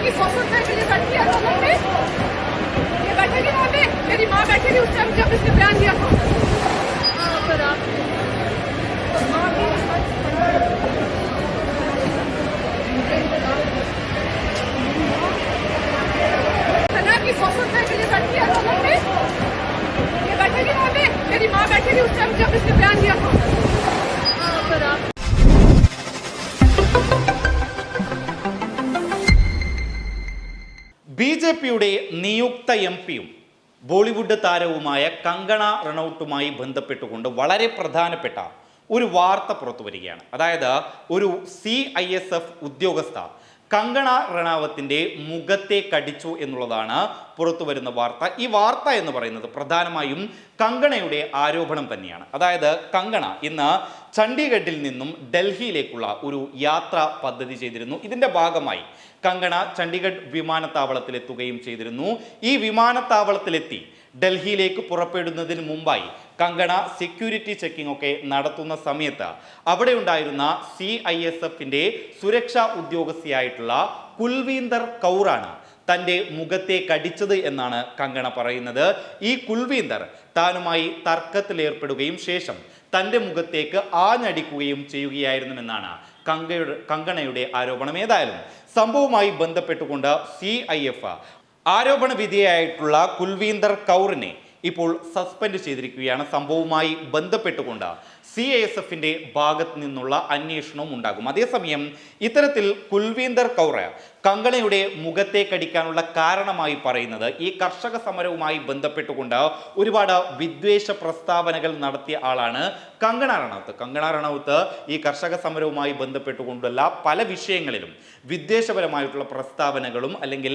की स्वतंत्रता के लिए लड़की आंदोलन में ये बैठेगी वहाँ पे, मेरी माँ बैठेगी उस टाइम जब इसने बयान दिया था। पर आप की स्वतंत्रता के लिए लड़की आंदोलन में ये बैठेगी वहाँ पे, मेरी माँ बैठेगी उस टाइम जब इसने बयान दिया था। पर आप ബിജെപിയുടെ നിയുക്ത എംപിയും ബോളിവുഡ് താരവുമായ കങ്കണ റണൌട്ടുമായി ബന്ധപ്പെട്ടുകൊണ്ട് വളരെ പ്രധാനപ്പെട്ട ഒരു വാർത്ത പുറത്തു വരികയാണ്. അതായത് ഒരു CISF ഉദ്യോഗസ്ഥ കങ്കണ റണാവത്തിന്റെ മുഖത്തെ കടിച്ചു എന്നുള്ളതാണ് പുറത്തു വരുന്ന വാർത്ത. ഈ വാർത്ത എന്ന് പറയുന്നത് പ്രധാനമായും കങ്കണയുടെ ആരോപണം തന്നെയാണ്. അതായത് കങ്കണ ഇന്ന് ചണ്ഡീഗഡിൽ നിന്നും ഡൽഹിയിലേക്കുള്ള ഒരു യാത്ര പദ്ധതി ചെയ്തിരുന്നു. ഇതിന്റെ ഭാഗമായി കങ്കണ ചണ്ഡീഗഡ് വിമാനത്താവളത്തിലെത്തുകയും ചെയ്തിരുന്നു. ഈ വിമാനത്താവളത്തിലെത്തി ഡൽഹിയിലേക്ക് പുറപ്പെടുന്നതിന് മുമ്പായി കങ്കണ സെക്യൂരിറ്റി ചെക്കിംഗ് ഒക്കെ നടത്തുന്ന സമയത്ത് അവിടെ ഉണ്ടായിരുന്ന CISFന്റെ സുരക്ഷാ ഉദ്യോഗസ്ഥയായിട്ടുള്ള കുൽവീന്ദർ കൗറാണ് തൻ്റെ മുഖത്തെ കടിച്ചത് എന്നാണ് കങ്കണ പറയുന്നത്. ഈ കുൽവീന്ദർ താനുമായി തർക്കത്തിലേർപ്പെടുകയും ശേഷം തൻ്റെ മുഖത്തേക്ക് ആഞ്ഞടിക്കുകയും ചെയ്യുകയായിരുന്നുവെന്നാണ് കങ്കണയുടെ ആരോപണം. ഏതായാലും സംഭവവുമായി ബന്ധപ്പെട്ടുകൊണ്ട് CIF ആരോപണ വിധേയായിട്ടുള്ള കുൽവീന്ദർ കൗറിനെ ഇപ്പോൾ സസ്പെൻഡ് ചെയ്തിരിക്കുകയാണ്. സംഭവവുമായി ബന്ധപ്പെട്ടുകൊണ്ട് CISFന്റെ ഭാഗത്ത് നിന്നുള്ള അന്വേഷണവും ഉണ്ടാകും. അതേസമയം ഇത്തരത്തിൽ കുൽവീന്ദർ കൗർ കങ്കണയുടെ മുഖത്തെ കടിക്കാനുള്ള കാരണമായി പറയുന്നത് ഈ കർഷക സമരവുമായി ബന്ധപ്പെട്ടുകൊണ്ട് ഒരുപാട് വിദ്വേഷ പ്രസ്താവനകൾ നടത്തിയ ആളാണ് കങ്കണ റണൌത്ത്. കങ്കണ റണൌത്ത് ഈ കർഷക സമരവുമായി ബന്ധപ്പെട്ടുകൊണ്ടുള്ള പല വിഷയങ്ങളിലും വിദ്വേഷപരമായിട്ടുള്ള പ്രസ്താവനകളും അല്ലെങ്കിൽ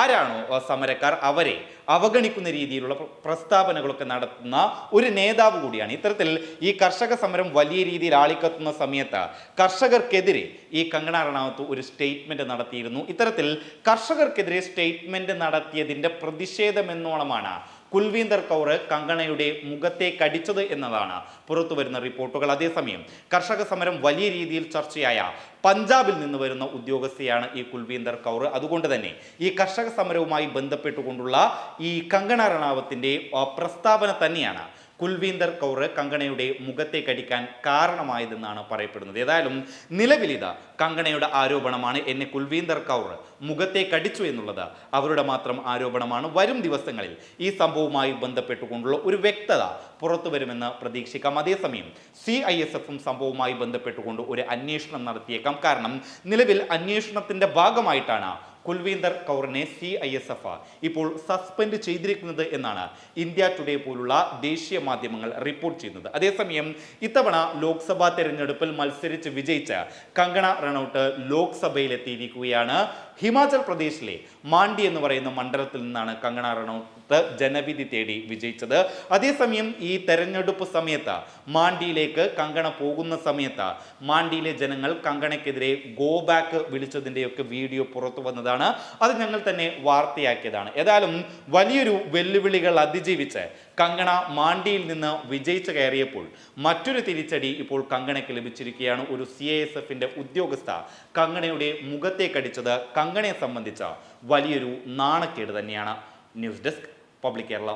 ആരാണോ സമരക്കാർ അവരെ അവഗണിക്കുന്ന രീതിയിലുള്ള പ്രസ്താവനകളൊക്കെ നടത്തുന്ന ഒരു നേതാവ് കൂടിയാണ്. ഇത്തരത്തിൽ ഈ കർഷക സമരം വലിയ രീതിയിൽ ആളിക്കത്തുന്ന സമയത്ത് കർഷകർക്കെതിരെ ഈ കങ്കണ റണൌത്ത് ഒരു സ്റ്റേറ്റ്മെന്റ് നടത്തിയിരുന്നു. ഇത്തരത്തിൽ കർഷകർക്കെതിരെ സ്റ്റേറ്റ്മെന്റ് നടത്തിയതിന്റെ പ്രതിഷേധമെന്നോണമാണ് കുൽവീന്ദർ കൗർ കങ്കണയുടെ മുഖത്തെ കടിച്ചത് എന്നതാണ് പുറത്തു വരുന്ന റിപ്പോർട്ടുകൾ. അതേസമയം കർഷക സമരം വലിയ രീതിയിൽ ചർച്ചയായ പഞ്ചാബിൽ നിന്ന് വരുന്ന ഉദ്യോഗസ്ഥയാണ് ഈ കുൽവീന്ദർ കൗർ. അതുകൊണ്ട് തന്നെ ഈ കർഷക സമരവുമായി ബന്ധപ്പെട്ടുകൊണ്ടുള്ള ഈ കങ്കണ റണാവത്തിന്റെ പ്രസ്താവന തന്നെയാണ് കുൽവീന്ദർ കൗർ കങ്കണയുടെ മുഖത്തെ കടിക്കാൻ കാരണമായതെന്നാണ് പറയപ്പെടുന്നത്. ഏതായാലും നിലവിലിത് കങ്കണയുടെ ആരോപണമാണ്. എന്നെ കുൽവീന്ദർ കൗർ മുഖത്തെ കടിച്ചു എന്നുള്ളത് അവരുടെ മാത്രം ആരോപണമാണ്. വരും ദിവസങ്ങളിൽ ഈ സംഭവവുമായി ബന്ധപ്പെട്ടുകൊണ്ടുള്ള ഒരു വ്യക്തത പുറത്തു വരുമെന്ന് പ്രതീക്ഷിക്കാം. അതേസമയം CISFും സംഭവവുമായി ബന്ധപ്പെട്ടുകൊണ്ട് ഒരു അന്വേഷണം നടത്തിയേക്കാം. കാരണം നിലവിൽ അന്വേഷണത്തിന്റെ ഭാഗമായിട്ടാണ് കുൽവീന്ദർ കൗറിനെ CISF ഇപ്പോൾ സസ്പെൻഡ് ചെയ്തിരിക്കുന്നത് എന്നാണ് ഇന്ത്യ ടുഡേ പോലുള്ള ദേശീയ മാധ്യമങ്ങൾ റിപ്പോർട്ട് ചെയ്യുന്നത്. അതേസമയം ഇത്തവണ ലോക്സഭാ തെരഞ്ഞെടുപ്പിൽ മത്സരിച്ച് വിജയിച്ച കങ്കണ റണൌട്ട് ലോക്സഭയിലെത്തിയിരിക്കുകയാണ്. ഹിമാചൽ പ്രദേശിലെ മാണ്ഡി എന്ന് പറയുന്ന മണ്ഡലത്തിൽ നിന്നാണ് കങ്കണ റണൌട്ട് ജനവിധി തേടി വിജയിച്ചത്. അതേസമയം ഈ തെരഞ്ഞെടുപ്പ് സമയത്ത് മാണ്ഡിയിലേക്ക് കങ്കണ പോകുന്ന സമയത്ത് മാണ്ഡിയിലെ ജനങ്ങൾ കങ്കണയ്ക്കെതിരെ ഗോ ബാക്ക് വിളിച്ചതിൻ്റെയൊക്കെ വീഡിയോ പുറത്തു വന്നതാണ്. അത് ഞങ്ങൾ തന്നെ വാർത്തയാക്കിയതാണ്. ഏതായാലും വലിയൊരു വെല്ലുവിളികൾ അതിജീവിച്ച് കങ്കണ മാണ്ഡിയിൽ നിന്ന് വിജയിച്ചു കയറിയപ്പോൾ മറ്റൊരു തിരിച്ചടി ഇപ്പോൾ കങ്കണയ്ക്ക് ലഭിച്ചിരിക്കുകയാണ്. ഒരു CISFന്റെ ഉദ്യോഗസ്ഥ കങ്കണയുടെ മുഖത്തെ കടിച്ചത് കങ്കണയെ സംബന്ധിച്ച വലിയൊരു നാണക്കേട് തന്നെയാണ്. News desk public Kerala.